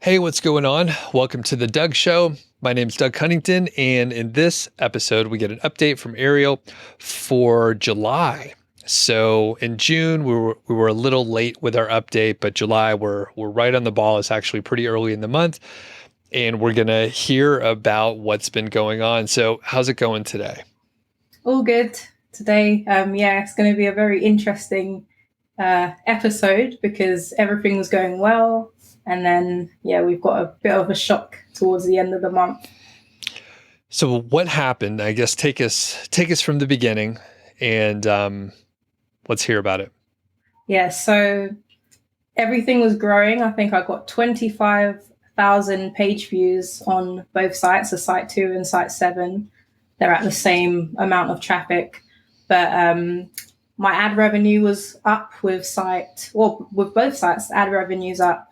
Hey, what's going on? Welcome to the Doug.Show. My name's Doug Cunnington, and in this episode, we get an update from Arielle for July. So in June, we were a little late with our update, but July we're right on the ball. It's actually pretty early in the month, and we're gonna hear about what's been going on. So how's it going today? All good today. It's going to be a very interesting episode because everything was going well, and then we've got a bit of a shock towards the end of the month. So what happened? I guess take us from the beginning, and let's hear about it. Yeah, so everything was growing. I think I got 25,000 page views on both sites, the site 2 and site 7. They're at the same amount of traffic, but my ad revenue was up with both sites. Ad revenue's up,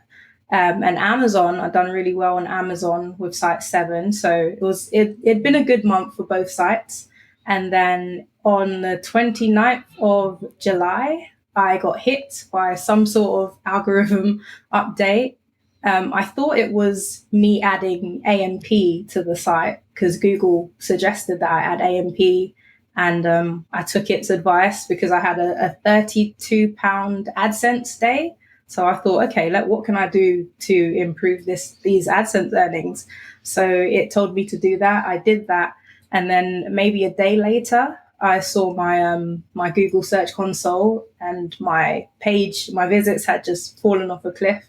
and Amazon, I've done really well on Amazon with site 7. So it'd been a good month for both sites. And then on the 29th of July, I got hit by some sort of algorithm update. I thought it was me adding AMP to the site because Google suggested that I add AMP, and I took its advice because I had a £32 AdSense day. So I thought, okay, what can I do to improve these AdSense earnings? So it told me to do that. I did that, and then maybe a day later, I saw my Google Search Console, and my visits had just fallen off a cliff.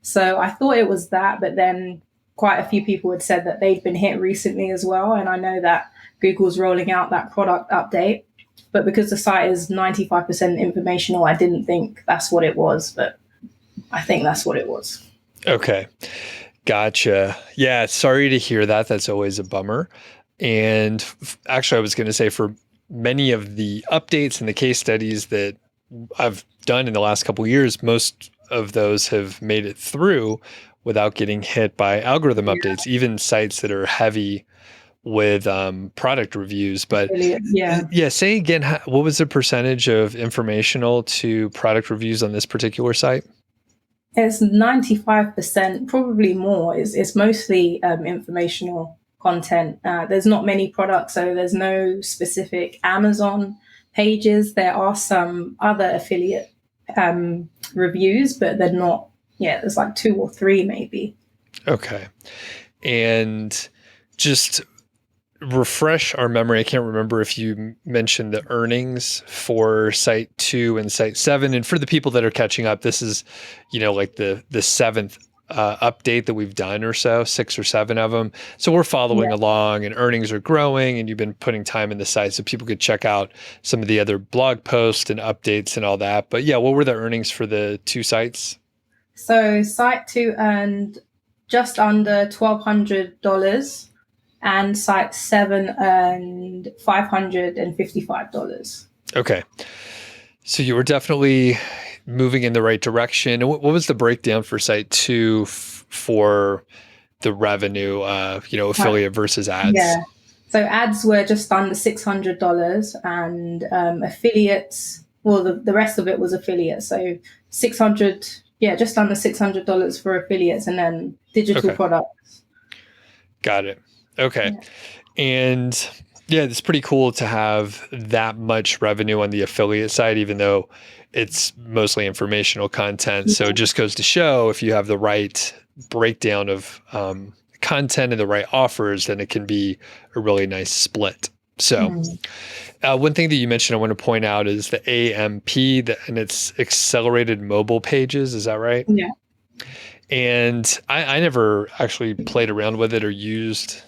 So I thought it was that, but then quite a few people had said that they'd been hit recently as well. And I know that Google's rolling out that product update, but because the site is 95% informational, I didn't think that's what it was, but I think that's what it was. Okay. Gotcha. Yeah, sorry to hear that. That's always a bummer. And actually, I was going to say for many of the updates and the case studies that I've done in the last couple of years, most of those have made it through without getting hit by algorithm updates, even sites that are heavy with product reviews. But yeah, say again, what was the percentage of informational to product reviews on this particular site? It's 95%, probably more. It's mostly informational content. There's not many products, so there's no specific Amazon pages. There are some other affiliate reviews, but they're not. Yeah, there's like 2 or 3 maybe. Okay. And just refresh our memory. I can't remember if you mentioned the earnings for site 2 and site 7. And for the people that are catching up, this is, like the 7th update that we've done or so, 6 or 7 of them. So we're following along, and earnings are growing, and you've been putting time in the site so people could check out some of the other blog posts and updates and all that. But yeah, what were the earnings for the 2 sites? So site 2 earned just under $1,200, and site 7 earned $555. Okay. So you were definitely moving in the right direction. What was the breakdown for site 2 for the revenue, affiliate versus ads? Yeah. So ads were just under $600, and affiliates, well, the rest of it was affiliates. So 600, just under $600 for affiliates, and then digital products. Got it. Okay. Yeah. And yeah, it's pretty cool to have that much revenue on the affiliate side, even though it's mostly informational content. So it just goes to show if you have the right breakdown of content and the right offers, then it can be a really nice split. So one thing that you mentioned I want to point out is the AMP, and it's accelerated mobile pages. Is that right? Yeah. And I never actually played around with it or used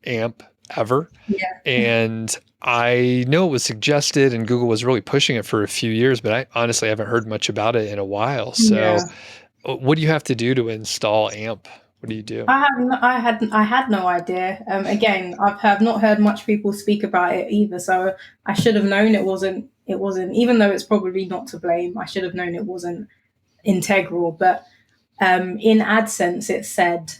AMP ever. Yeah. And I know it was suggested and Google was really pushing it for a few years, but I honestly haven't heard much about it in a while. So what do you have to do to install AMP? What do you do? I had no idea. Again, I've not heard much people speak about it either. So I should have known it wasn't, even though it's probably not to blame, I should have known it wasn't integral. But in AdSense, it said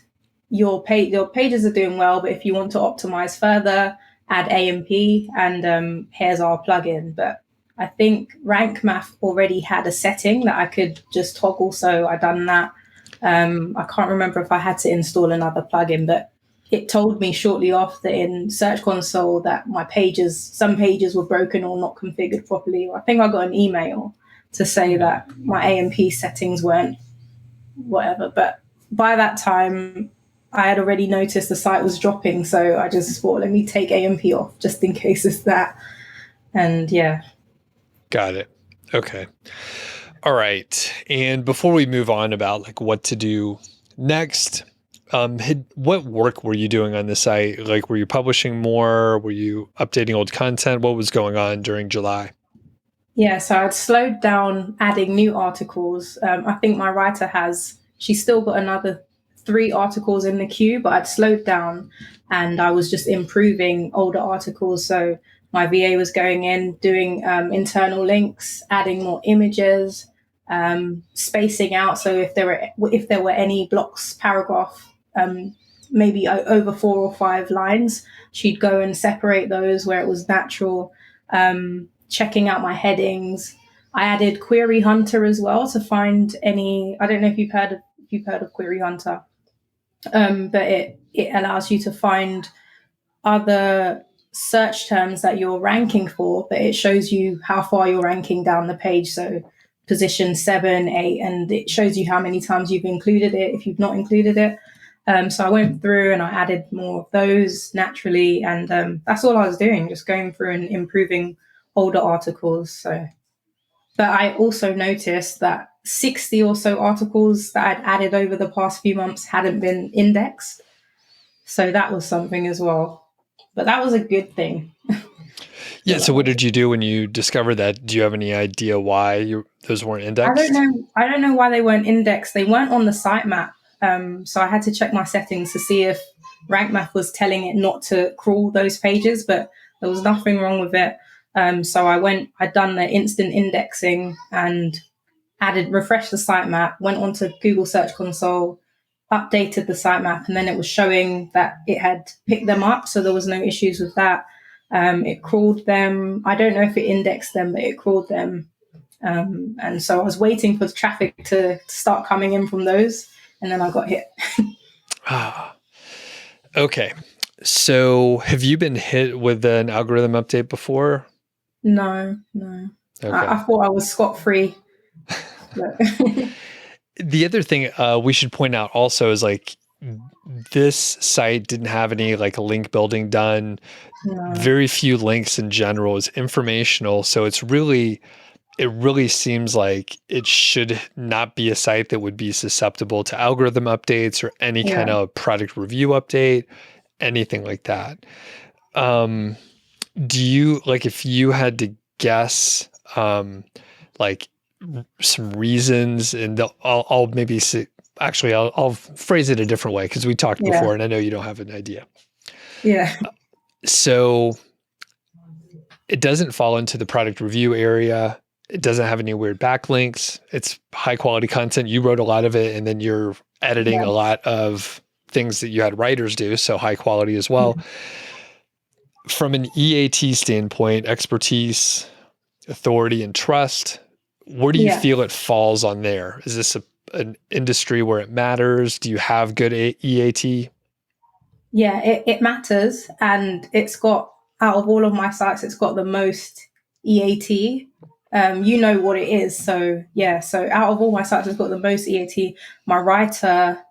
your pages are doing well, but if you want to optimize further, add AMP, and here's our plugin. But I think Rank Math already had a setting that I could just toggle, so I done that. I can't remember if I had to install another plugin, but it told me shortly after in Search Console that some pages were broken or not configured properly. I think I got an email to say that my AMP settings weren't whatever. But by that time, I had already noticed the site was dropping. So I just thought, let me take AMP off just in case it's that. And yeah. Got it. Okay. All right. And before we move on about like what to do next, what work were you doing on the site? Like, were you publishing more? Were you updating old content? What was going on during July? Yeah, so I'd slowed down adding new articles. I think my writer she's still got another 3 articles in the queue, but I'd slowed down and I was just improving older articles. So my VA was going in, doing internal links, adding more images, spacing out. So if there were any blocks, paragraph, maybe over 4 or 5 lines, she'd go and separate those where it was natural. Checking out my headings. I added Query Hunter as well to find any. I don't know if you've heard of Query Hunter, but it allows you to find other search terms that you're ranking for, but it shows you how far you're ranking down the page. So position 7, 8, and it shows you how many times you've included it if you've not included it. So I went through and I added more of those naturally, and that's all I was doing, just going through and improving older articles. So, but I also noticed that 60 or so articles that I'd added over the past few months hadn't been indexed. So that was something as well. But that was a good thing. Yeah. So what did you do when you discovered that? Do you have any idea why those weren't indexed? I don't know why they weren't indexed. They weren't on the sitemap. So I had to check my settings to see if RankMath was telling it not to crawl those pages, but there was nothing wrong with it. So I'd done the instant indexing and refreshed the sitemap, went onto Google Search Console, updated the sitemap, and then it was showing that it had picked them up. So there was no issues with that. It crawled them. I don't know if it indexed them, but it crawled them. And so I was waiting for the traffic to start coming in from those, and then I got hit. Okay. So have you been hit with an algorithm update before? No. Okay. I thought I was scot-free. The other thing we should point out also is like this site didn't have any like link building done. No. Very few links in general. It's informational. So it really seems like it should not be a site that would be susceptible to algorithm updates or any kind of product review update, anything like that. Do you, like, if you had to guess, like some reasons, and I'll maybe see, actually, I'll phrase it a different way because we talked before and I know you don't have an idea. Yeah. So it doesn't fall into the product review area. It doesn't have any weird backlinks. It's high quality content. You wrote a lot of it, and then you're editing a lot of things that you had writers do. So high quality as well. From an EAT standpoint, expertise, authority, and trust, where do you feel it falls on there? Is this an industry where it matters? Do you have good EAT? Yeah, it matters. And it's got, out of all of my sites, it's got the most EAT. You know what it is. So yeah, so out of all my sites, it's got the most EAT. My writer,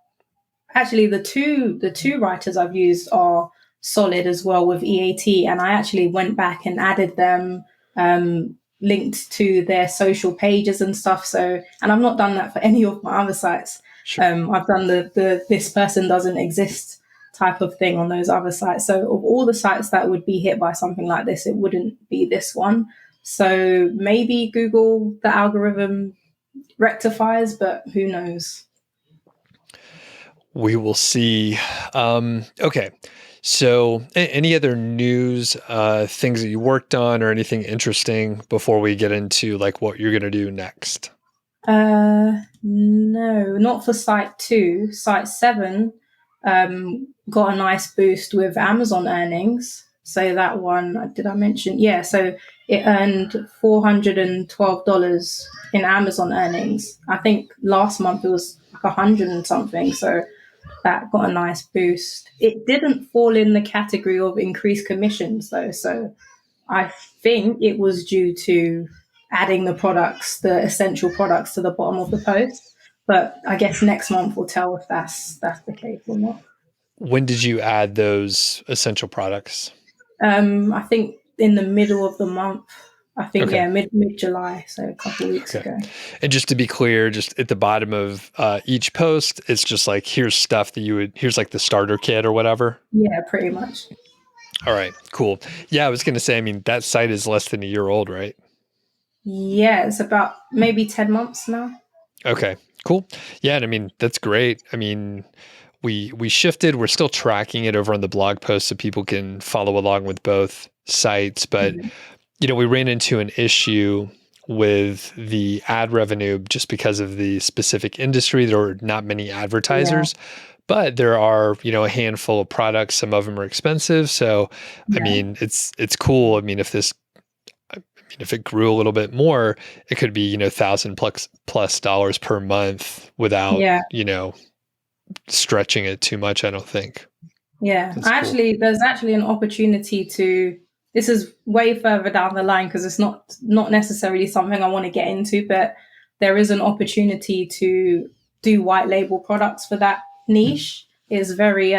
actually the two writers I've used are solid as well with EAT. And I actually went back and added them, linked to their social pages and stuff. So, and I've not done that for any of my other sites. Sure. I've done the this person doesn't exist type of thing on those other sites. So of all the sites that would be hit by something like this, it wouldn't be this one. So maybe Google, the algorithm rectifies, but who knows? We will see. Okay. So any other news, things that you worked on or anything interesting before we get into like what you're going to do next? No, not for site 2. Site 7 got a nice boost with Amazon earnings. So that one, did I mention? Yeah, so it earned $412 in Amazon earnings. I think last month it was like 100 and something. So that got a nice boost. It didn't fall in the category of increased commissions though. So I think it was due to adding the products, the essential products, to the bottom of the post. But I guess next month will tell if that's the case or not. When did you add those essential products? I think in the middle of the month. I think Okay. mid July, so a couple of weeks ago. And just to be clear, just at the bottom of each post, it's just like, here's stuff that here's like the starter kit or whatever. Yeah, pretty much. All right, cool. Yeah, I was going to say, I mean, that site is less than a year old, right? Yeah, it's about maybe 10 months now. Okay, cool. Yeah, and I mean, that's great. I mean, we shifted, we're still tracking it over on the blog post so people can follow along with both sites, but we ran into an issue with the ad revenue just because of the specific industry. There are not many advertisers, but there are, a handful of products. Some of them are expensive. So, I mean, it's cool. I mean, if it grew a little bit more, it could be, $1,000+ dollars per month without, stretching it too much, I don't think. Yeah. There's actually an opportunity this is way further down the line because it's not necessarily something I want to get into, but there is an opportunity to do white label products for that niche. It's very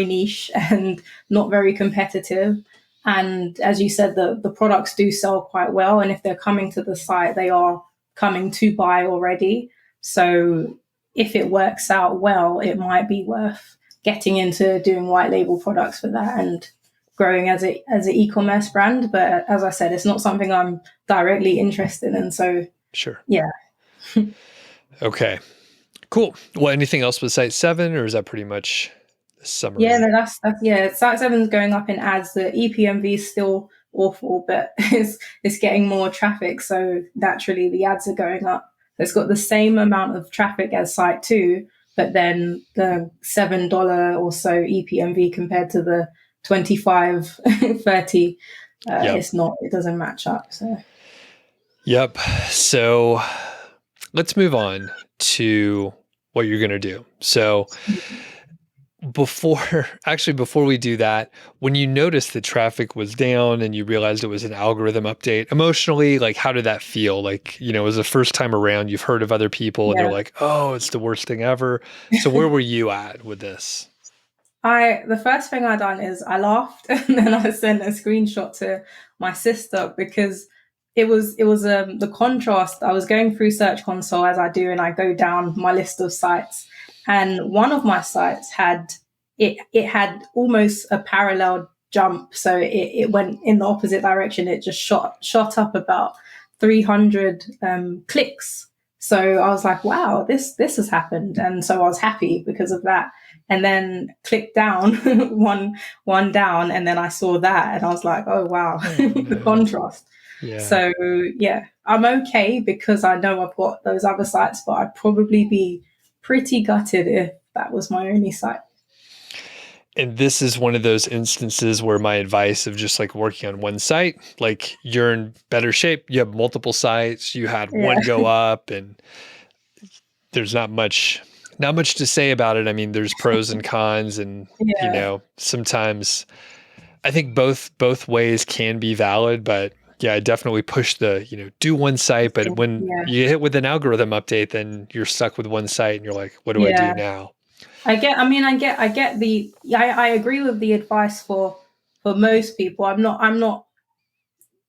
niche and not very competitive. And as you said, the products do sell quite well. And if they're coming to the site, they are coming to buy already. So if it works out well, it might be worth getting into doing white label products for that and growing as an e-commerce brand. But as I said, it's not something I'm directly interested in. So sure. Yeah. Okay, cool. Well, anything else with Site 7, or is that pretty much the summary? Yeah, no, that's Site 7 is going up in ads. The EPMV is still awful, but it's getting more traffic. So naturally the ads are going up. It's got the same amount of traffic as Site 2, but then the $7 or so EPMV compared to the 25, 30, it doesn't match up. So. Yep. So let's move on to what you're going to do. So before we do that, when you noticed the traffic was down and you realized it was an algorithm update, emotionally, like, how did that feel? Like, it was the first time around, you've heard of other people and they're like, oh, it's the worst thing ever. So where were you at with this? The first thing I done is I laughed and then I sent a screenshot to my sister because it was the contrast. I was going through Search Console as I do, and I go down my list of sites, and one of my sites had almost a parallel jump, so it went in the opposite direction. It just shot up about 300 clicks. So I was like, wow, this has happened, and so I was happy because of that. And then clicked down one down, and then I saw that, and I was like, oh wow, the contrast. Yeah. So yeah, I'm okay because I know I've got those other sites, but I'd probably be pretty gutted if that was my only site. And this is one of those instances where my advice of just like working on one site, like, you're in better shape. You have multiple sites, you had one go up, and there's not much to say about it. I mean, there's pros and cons, and sometimes I think both ways can be valid, but yeah, I definitely push the, do one site, but when you hit with an algorithm update, then you're stuck with one site and you're like, what do I do now? I agree with the advice for most people. I'm not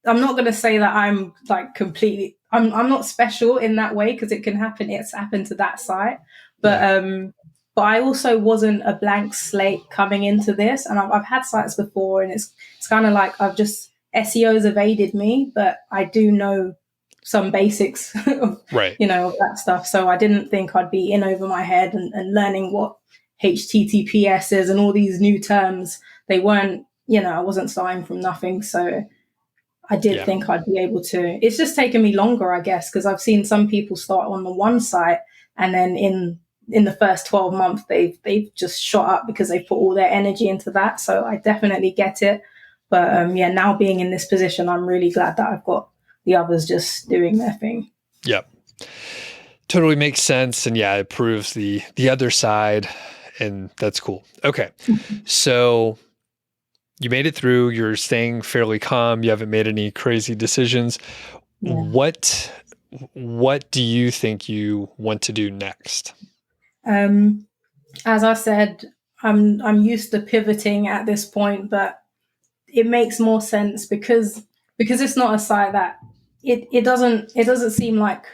going to say that I'm like completely, I'm not special in that way because it can happen. It's happened to that site, but I also wasn't a blank slate coming into this, and I've had sites before, and it's kind of like SEO's evaded me, but I do know some basics of, of that stuff. So I didn't think I'd be in over my head and learning what HTTPS is and all these new terms. They weren't, I wasn't starting from nothing. So I did think I'd be able to. It's just taken me longer, I guess, because I've seen some people start on the one site and then in the first 12 months, they've just shot up because they put all their energy into that. So I definitely get it. But yeah, now being in this position, I'm really glad that I've got the others just doing their thing. Yep. Totally makes sense. And yeah, it proves the other side, and that's cool. Okay. So you made it through, you're staying fairly calm, you haven't made any crazy decisions. Yeah. What do you think you want to do next? As I said, I'm used to pivoting at this point, but it makes more sense because it's not a site that it doesn't seem like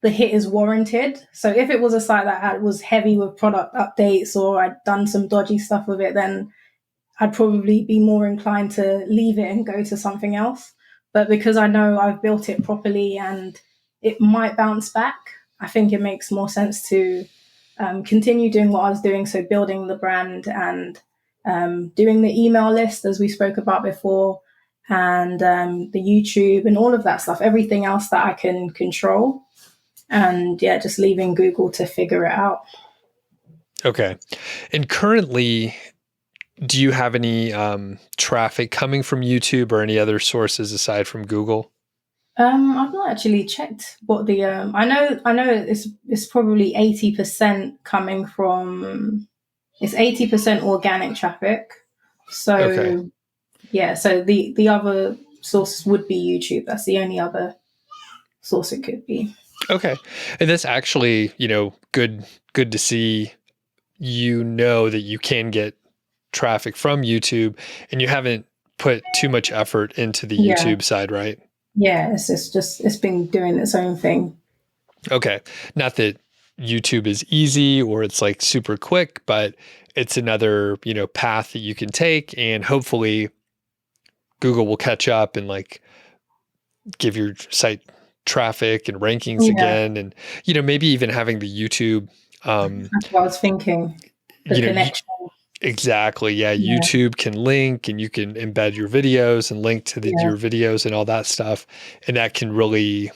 the hit is warranted. So if it was a site that was heavy with product updates or I'd done some dodgy stuff with it, then I'd probably be more inclined to leave it and go to something else. But because I know I've built it properly and it might bounce back, I think it makes more sense to continue doing what I was doing. So building the brand and doing the email list, as we spoke about before, and the YouTube and all of that stuff, everything else that I can control. And yeah, just leaving Google to figure it out. Okay. And currently, do you have any traffic coming from YouTube or any other sources aside from Google? I've not actually checked what the I know it's probably 80% coming from, it's 80% organic traffic. So Okay. yeah, so the other source would be YouTube. That's the only other source it could be. Okay. And that's actually, good to see, that you can get traffic from YouTube and you haven't put too much effort into the Yeah. YouTube side, right? Yeah, it's been doing its own thing. Okay. Not that YouTube is easy or it's like super quick, but it's another, path that you can take, and hopefully Google will catch up and like give your site traffic and rankings Yeah, again. And, maybe even having the YouTube, that's what I was thinking. The connection. exactly. Yeah. Yeah. YouTube can link and you can embed your videos and link to your videos and all that stuff. And that can really,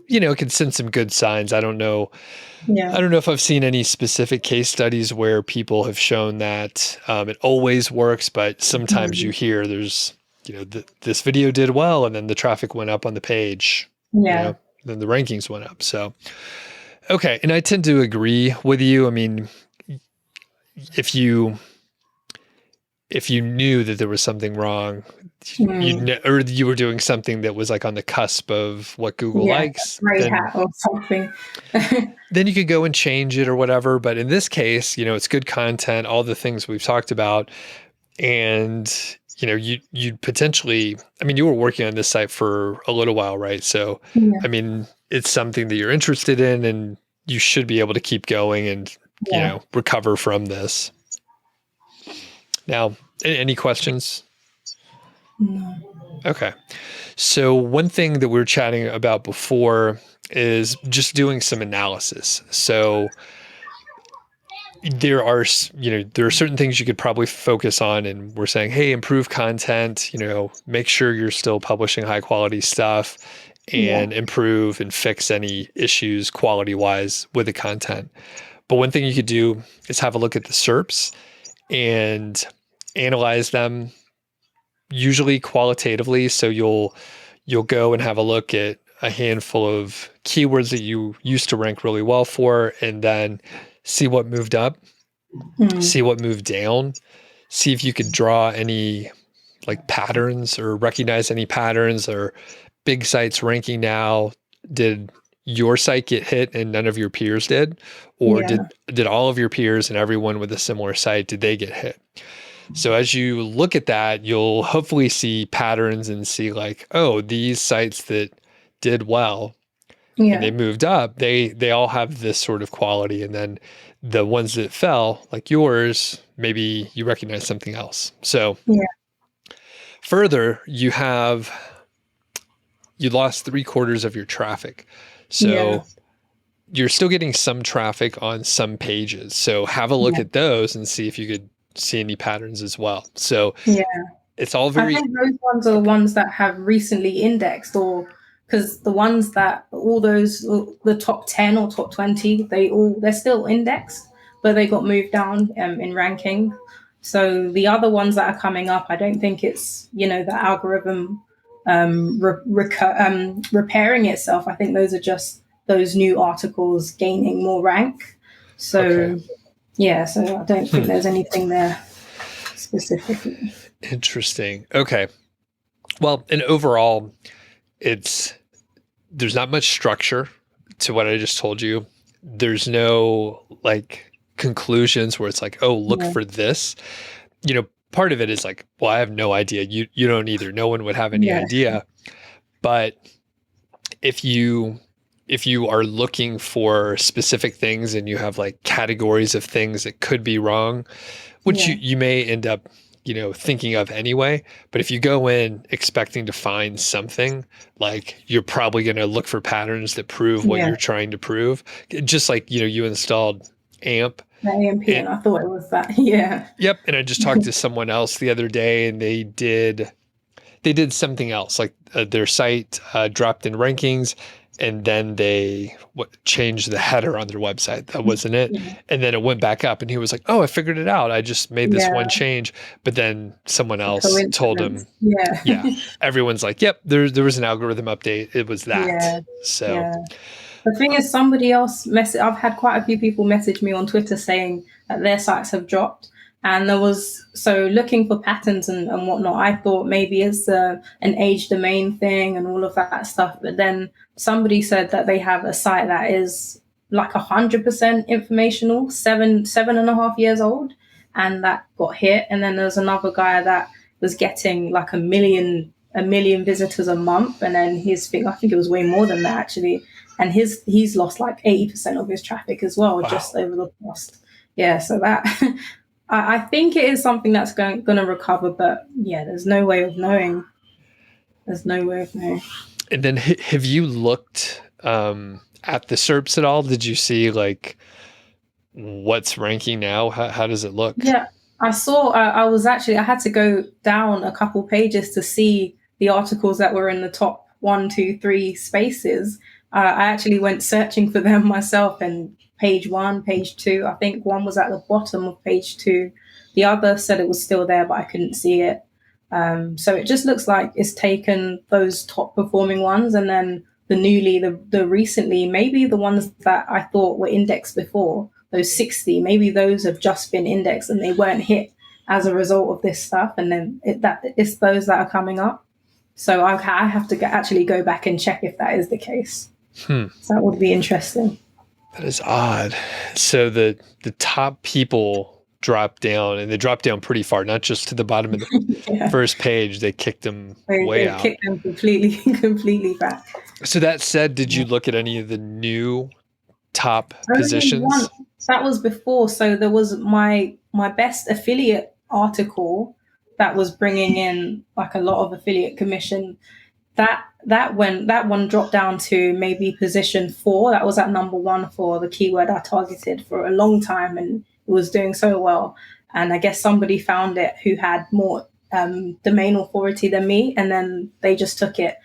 it can send some good signs. I don't know. Yeah. I don't know if I've seen any specific case studies where people have shown that it always works, but sometimes you hear there's, this video did well and then the traffic went up on the page, Yeah. then the rankings went up. So, okay. And I tend to agree with you. I mean, if you knew that there was something wrong, or you were doing something that was like on the cusp of what Google likes, gray hat or something. then you could go and change it or whatever. But in this case, it's good content, all the things we've talked about. And, you potentially, I mean, you were working on this site for a little while, right? So, I mean, it's something that you're interested in and you should be able to keep going and, recover from this. Now, any questions? No. Okay. So one thing that we were chatting about before is just doing some analysis. So there are certain things you could probably focus on, and we're saying, hey, improve content, make sure you're still publishing high quality stuff and improve and fix any issues quality wise with the content. But one thing you could do is have a look at the SERPs and analyze them, usually qualitatively. So you'll go and have a look at a handful of keywords that you used to rank really well for, and then see what moved up, see what moved down, see if you could draw any like patterns or recognize any patterns. Or big sites ranking now, did your site get hit and none of your peers did? Or did all of your peers and everyone with a similar site, did they get hit? So as you look at that, you'll hopefully see patterns and see like, oh, these sites that did well and they moved up, they all have this sort of quality. And then the ones that fell, like yours, maybe you recognize something else. So further, you lost 3/4 of your traffic. So you're still getting some traffic on some pages. So have a look at those and see if you could see any patterns as well. So it's all very, I think those ones are the ones that have recently indexed, or because the ones that all those, the top 10 or top 20, they're still indexed, but they got moved down in ranking. So the other ones that are coming up, I don't think it's, the algorithm repairing itself. I think those are just those new articles gaining more rank. So Okay. yeah, so I don't think there's anything there specifically. Interesting. Okay. Well, and overall, there's not much structure to what I just told you. There's no like conclusions where it's like, oh, look Yeah, for this. Part of it is like, well, I have no idea. You don't either. No one would have any yeah, idea. But if you are looking for specific things and you have like categories of things that could be wrong, which yeah, you may end up, thinking of anyway. But if you go in expecting to find something, like you're probably going to look for patterns that prove what yeah. you're trying to prove. Just like, you installed AMP. The AMP, And and I thought it was that. Yeah, yep. And I just talked to someone else the other day and they did something else, like their site dropped in rankings, and then they changed the header on their website. That wasn't it. yeah, And then it went back up and he was like, oh, I figured it out. I just made this one yeah. change. But then someone A else told coincidence. him, Yeah, yeah, everyone's like, yep, there was an algorithm update. It was that. yeah, So, yeah. The thing is, somebody else I've had quite a few people message me on Twitter saying that their sites have dropped. And there was, so looking for patterns and whatnot, I thought maybe it's an age domain thing and all of that stuff. But then somebody said that they have a site that is like 100% informational, 7.5 years old, and that got hit. And then there's another guy that was getting like a million visitors a month, and then his thing, I think it was way more than that actually, and he's lost like 80% of his traffic as well, wow. just over the past. Yeah, so that I think it is something that's going to recover, but yeah, there's no way of knowing. There's no way of knowing. And then have you looked at the SERPs at all? Did you see like what's ranking now? How does it look? Yeah, I saw. I had to go down a couple pages to see the articles that were in the top 1, 2, 3 spaces. I actually went searching for them myself, and page 1, page 2. I think one was at the bottom of page 2. The other said it was still there, but I couldn't see it. So it just looks like it's taken those top performing ones, and then the recently, maybe the ones that I thought were indexed before, those 60, maybe those have just been indexed and they weren't hit as a result of this stuff. And then it's those that are coming up. So I have to actually go back and check if that is the case. So that would be interesting. That is odd. So the top people drop down, and they drop down pretty far, not just to the bottom of the Yeah. first page. They kicked them way out. Kicked them completely back. So that said, did you look at any of the new top Only positions? one. That was before. So there was my best affiliate article that was bringing in like a lot of affiliate commission. That one dropped down to maybe position 4. That was at number 1 for the keyword I targeted for a long time, and it was doing so well. And I guess somebody found it who had more domain authority than me, and then they just took it.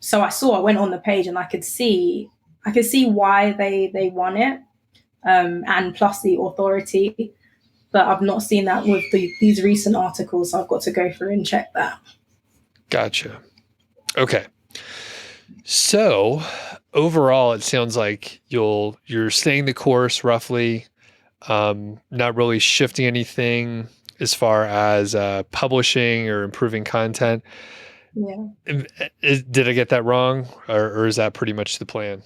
So I went on the page and I could see why they won it, and plus the authority. But I've not seen that with these recent articles, so I've got to go through and check that. Gotcha. Okay. So overall, it sounds like you're staying the course roughly, not really shifting anything as far as publishing or improving content. Yeah. Did I get that wrong, or is that pretty much the plan?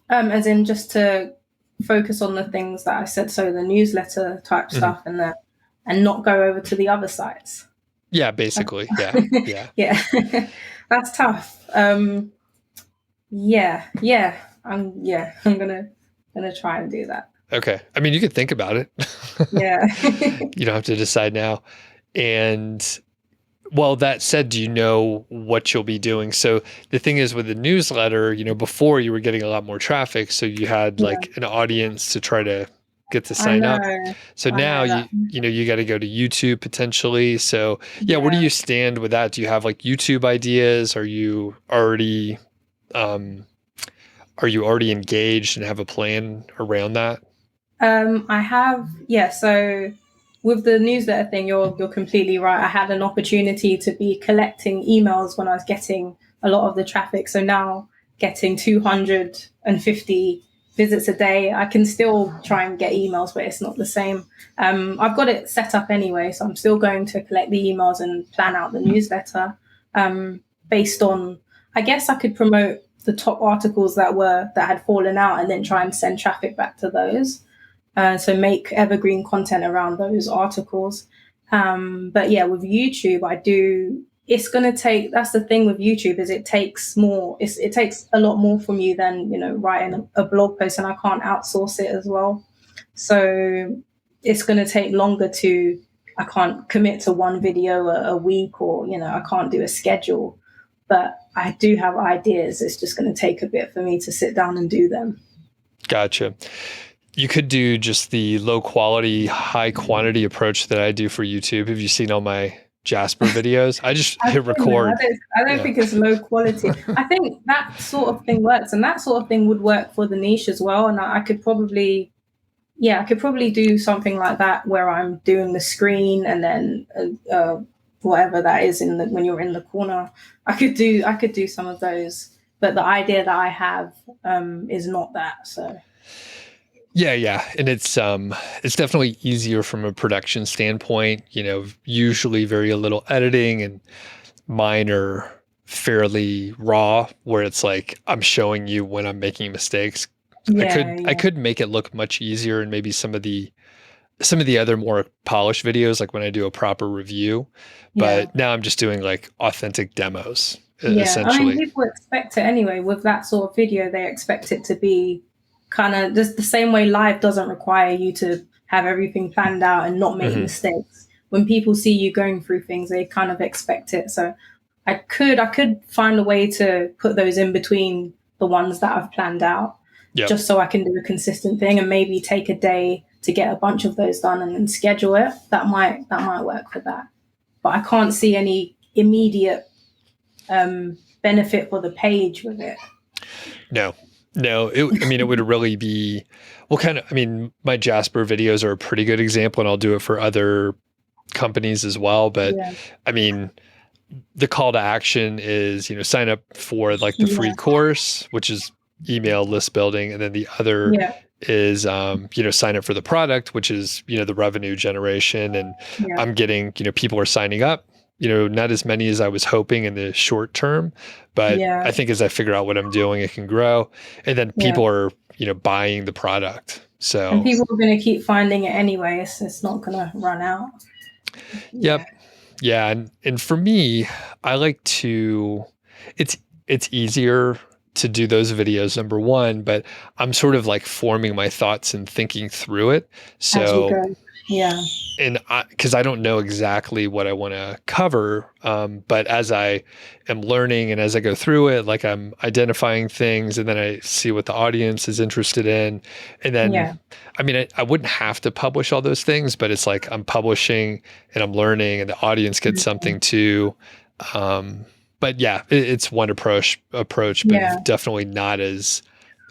As in just to focus on the things that I said, so the newsletter type stuff, and not go over to the other sites. Yeah, basically. Yeah. Yeah. That's tough. I'm gonna try and do that. Okay. I mean, you could think about it. Yeah. You don't have to decide now. And well, that said, do you know what you'll be doing? So the thing is with the newsletter, before you were getting a lot more traffic, so you had like an audience to try to get to sign up. So now you got to go to YouTube potentially. So where do you stand with that? Do you have like YouTube ideas? Are you already engaged and have a plan around that? I have, so with the newsletter thing, you're completely right. I had an opportunity to be collecting emails when I was getting a lot of the traffic. So now getting 250 visits a day, I can still try and get emails, but it's not the same. I've got it set up anyway, so I'm still going to collect the emails and plan out the newsletter based on. I guess I could promote the top articles that had fallen out, and then try and send traffic back to those. So make evergreen content around those articles. But yeah, with YouTube, it's going to take, that's the thing with YouTube, is it takes more, it takes a lot more from you than, writing a blog post, and I can't outsource it as well. So it's going to take longer I can't commit to one video a week, or, I can't do a schedule, but I do have ideas. It's just going to take a bit for me to sit down and do them. Gotcha. You could do just the low quality, high quantity approach that I do for YouTube. Have you seen all my Jasper videos? I just hit record. I don't think it's low quality. I think that sort of thing works, and that sort of thing would work for the niche as well. And I could probably do something like that where I'm doing the screen and then whatever that is when you're in the corner. I could do some of those, but the idea that I have is not that. So. Yeah. And it's definitely easier from a production standpoint, usually very little editing, and mine are fairly raw, where it's like, I'm showing you when I'm making mistakes. I could make it look much easier, and maybe some of the other more polished videos, like when I do a proper review, but now I'm just doing like authentic demos, essentially. People expect it anyway. With that sort of video, they expect it to be kind of just the same way live doesn't require you to have everything planned out and not make mistakes. When people see you going through things, they kind of expect it. So I could find a way to put those in between the ones that I've planned out, just so I can do a consistent thing, and maybe take a day to get a bunch of those done and then schedule it. That might work for that. But I can't see any immediate benefit for the page with it. No, it would really be, my Jasper videos are a pretty good example, and I'll do it for other companies as well. But the call to action is, sign up for like the free course, which is email list building. And then the other is, sign up for the product, which is, the revenue generation. And I'm getting, people are signing up, not as many as I was hoping in the short term, but I think as I figure out what I'm doing, it can grow. And then people are, buying the product. So and people are going to keep finding it anyway. So it's not going to run out. Yep. Yeah. And for me, I like to, it's easier to do those videos, number one, but I'm sort of like forming my thoughts and thinking through it. So and because I don't know exactly what I want to cover, but as I am learning and as I go through it, like I'm identifying things, and then I see what the audience is interested in, and then I wouldn't have to publish all those things, but it's like I'm publishing and I'm learning, and the audience gets something too. But it's one approach, but definitely not as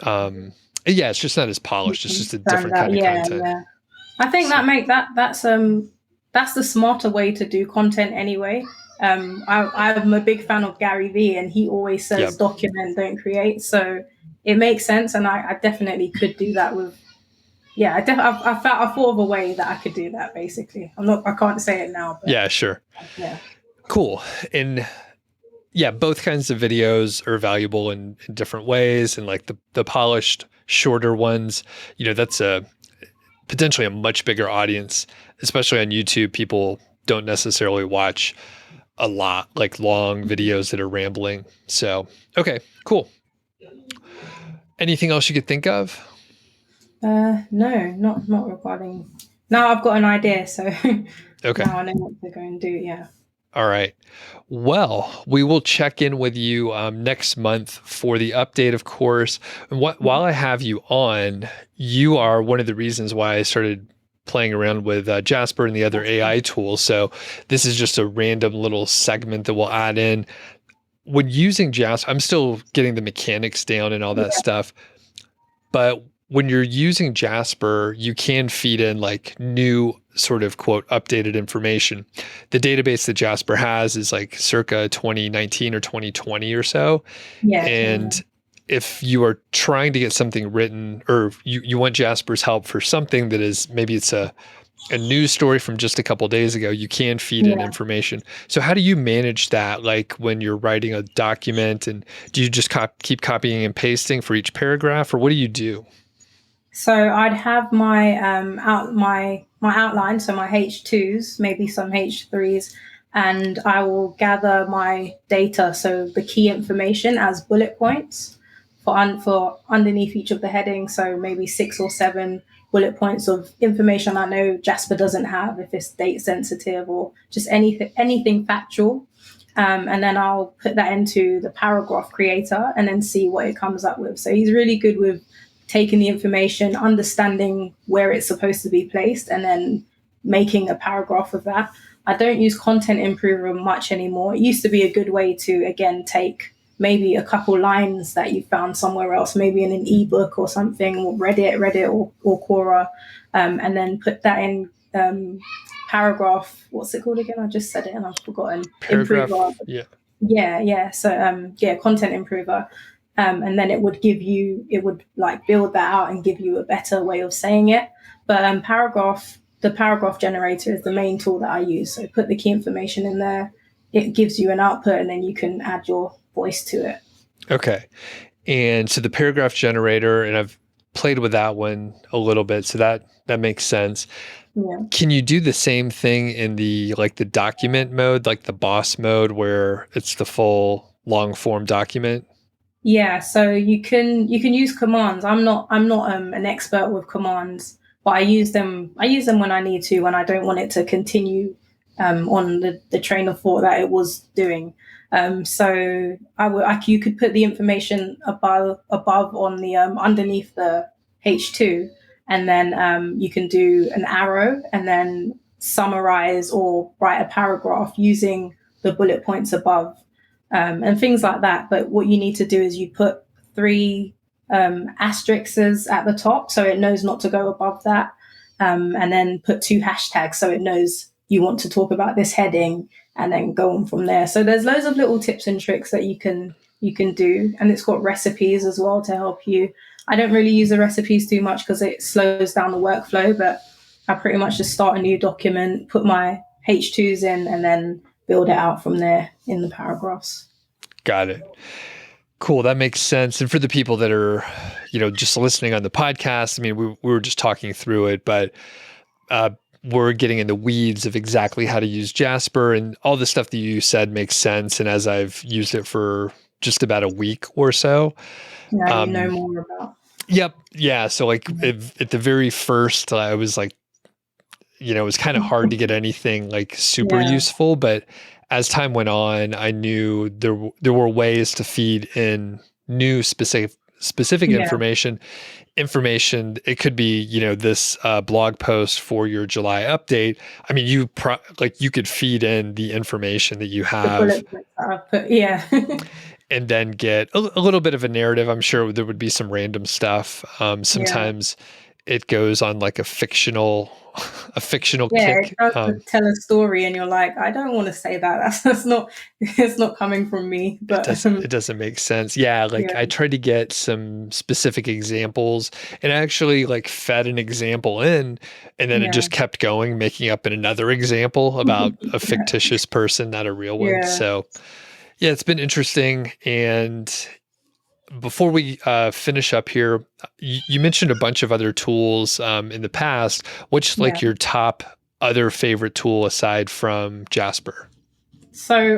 it's just not as polished. It's just a different kind of content. Yeah. I think that's the smarter way to do content anyway. I'm a big fan of Gary Vee, and he always says document, don't create. So it makes sense, and I definitely could do that with. I thought of a way that I could do that. Basically, I can't say it now. But, sure. Cool. And both kinds of videos are valuable in different ways, and like the polished, shorter ones, that's potentially a much bigger audience, especially on YouTube. People don't necessarily watch a lot, like long videos that are rambling. So, okay, cool. Anything else you could think of? No, not regarding. Now I've got an idea, so okay. Now I know what to go and do. Yeah. All right. Well, we will check in with you next month for the update, of course. And while I have you on, you are one of the reasons why I started playing around with Jasper and the other AI tools. So this is just a random little segment that we'll add in. When using Jasper, I'm still getting the mechanics down and all that stuff. But when you're using Jasper, you can feed in like new sort of quote updated information. The database that Jasper has is like circa 2019 or 2020 or so. Yeah. And if you are trying to get something written, or you want Jasper's help for something that is, maybe it's a news story from just a couple of days ago, you can feed in Yeah. information. So how do you manage that? Like when you're writing a document, and do you just keep copying and pasting for each paragraph, or what do you do? So I'd have my my outline, so my H2s, maybe some H3s, and I will gather my data, so the key information as bullet points for underneath each of the headings. So maybe 6 or 7 bullet points of information I know Jasper doesn't have, if it's date sensitive or just anything factual. And then I'll put that into the paragraph creator and then see what it comes up with. So he's really good with taking the information, understanding where it's supposed to be placed, and then making a paragraph of that. I don't use Content Improver much anymore. It used to be a good way to, again, take maybe a couple lines that you found somewhere else, maybe in an ebook or something, or Reddit or Quora, and then put that in paragraph. What's it called again? I just said it and I've forgotten. Paragraph. Improver. Yeah. Yeah. So Content Improver. And then it would like build that out and give you a better way of saying it. But the paragraph generator is the main tool that I use. So put the key information in there, it gives you an output, and then you can add your voice to it. Okay. And so the paragraph generator, and I've played with that one a little bit, so that makes sense. Yeah. Can you do the same thing in the document mode, like the boss mode, where it's the full long form document? Yeah, so you can use commands. I'm not an expert with commands, but I use them. I use them when I need to, when I don't want it to continue on the train of thought that it was doing. So you could put the information above on the underneath the H2, and then you can do an arrow and then summarize or write a paragraph using the bullet points above. And things like that. But what you need to do is you put 3 asterisks at the top, so it knows not to go above that, and then put 2 hashtags, so it knows you want to talk about this heading, and then go on from there. So there's loads of little tips and tricks that you can do, and it's got recipes as well to help you. I don't really use the recipes too much because it slows down the workflow, but I pretty much just start a new document, put my H2s in, and then build it out from there in the paragraphs. Got it. Cool. That makes sense. And for the people that are, just listening on the podcast, I mean, we were just talking through it, but we're getting in the weeds of exactly how to use Jasper, and all the stuff that you said makes sense. And as I've used it for just about a week or so. Now you know more about. Yep. Yeah. So at the very first, I was like, it was kind of hard to get anything super useful, but as time went on, I knew there were ways to feed in new specific information. It could be, this blog post for your July update. I mean, you could feed in the information that you have. And then get a little bit of a narrative. I'm sure there would be some random stuff. Sometimes it goes on a fictional kick. It does tell a story, and you're like, I don't want to say that. It's not coming from me. But it doesn't make sense. Yeah, I tried to get some specific examples, and I actually fed an example in, and then it just kept going, making up another example about a fictitious person, not a real one. Yeah. So yeah, it's been interesting. And before we finish up here, you mentioned a bunch of other tools in the past. What's your top other favorite tool aside from Jasper? So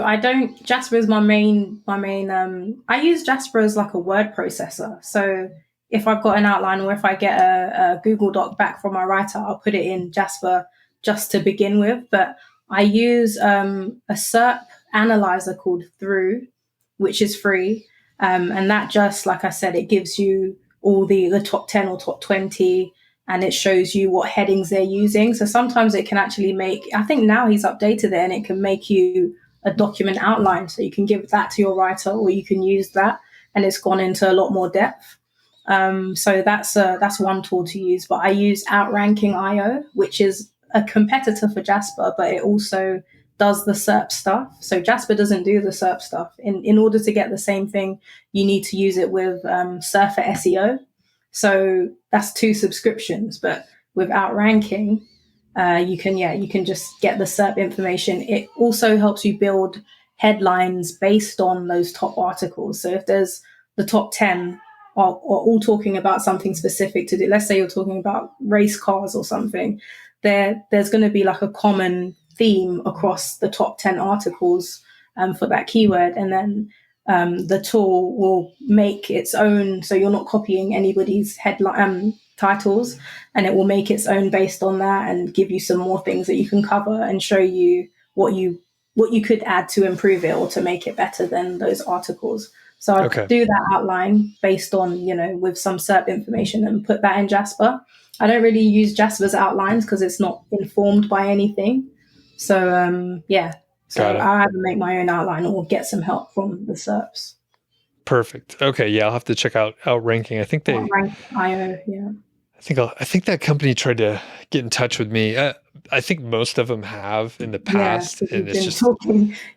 Jasper is my main, I use Jasper as a word processor. So if I've got an outline, or if I get a Google Doc back from my writer, I'll put it in Jasper just to begin with. But I use a SERP analyzer called Through, which is free. And that just, like I said, it gives you all the top 10 or top 20, and it shows you what headings they're using. So sometimes it can actually I think now he's updated it, and it can make you a document outline. So you can give that to your writer, or you can use that, and it's gone into a lot more depth. So that's one tool to use. But I use Outranking.io, which is a competitor for Jasper, but it also does the SERP stuff. So Jasper doesn't do the SERP stuff. In order to get the same thing, you need to use it with Surfer SEO. So that's 2 subscriptions, but with Outranking, you can just get the SERP information. It also helps you build headlines based on those top articles. So if there's the top 10 are all talking about something specific to do, let's say you're talking about race cars or something, there's going to be like a common theme across the top 10 articles for that keyword. And then the tool will make its own, so you're not copying anybody's headline titles, and it will make its own based on that and give you some more things that you can cover and show you what you could add to improve it or to make it better than those articles. So I'd do that outline based on, with some SERP information and put that in Jasper. I don't really use Jasper's outlines because it's not informed by anything. So, So I either make my own outline or get some help from the SERPs. Perfect. Okay. Yeah. I'll have to check out Outranking. I think Outrank.io, yeah. I think that company tried to get in touch with me. I think most of them have in the past, and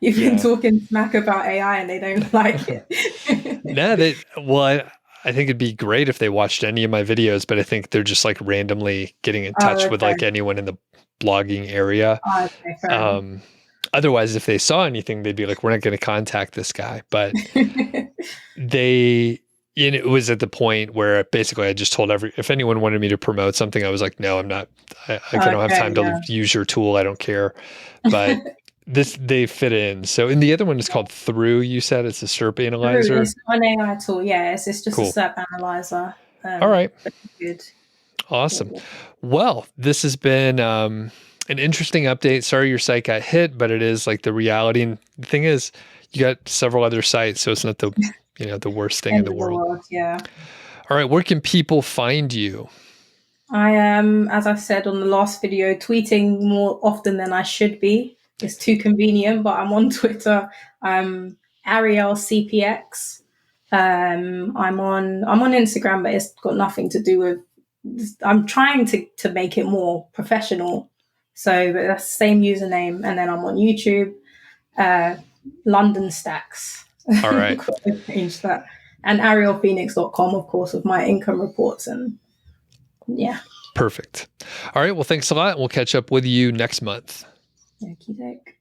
you've been talking smack about AI, and they don't like it. No, I think it'd be great if they watched any of my videos, but I think they're just like randomly getting in touch with like anyone in the blogging area. Otherwise, if they saw anything, they'd be like, "We're not going to contact this guy." But it was at the point where basically I just told if anyone wanted me to promote something, I was like, no, I'm not, I don't have time to use your tool. I don't care. But they fit in. So, and the other one is called Through, you said it's a SERP analyzer. It's an AI tool. Yes. It's just a SERP analyzer. All right. Good. Awesome. Well, this has been, an interesting update. Sorry your site got hit, but it is like the reality. And the thing is, you got several other sites, so it's not the worst thing in the world. Yeah. All right. Where can people find you? I am, as I said on the last video, tweeting more often than I should be. It's too convenient, but I'm on Twitter. I'm Arielle CPX. I'm on Instagram, but it's got nothing to do with. I'm trying to make it more professional. So, but that's the same username, and then I'm on YouTube. London Stacks. All right. Change that. And ariellephoenix.com, of course, with my income reports and yeah. Perfect. All right. Well, thanks a lot. We'll catch up with you next month. Okie doke.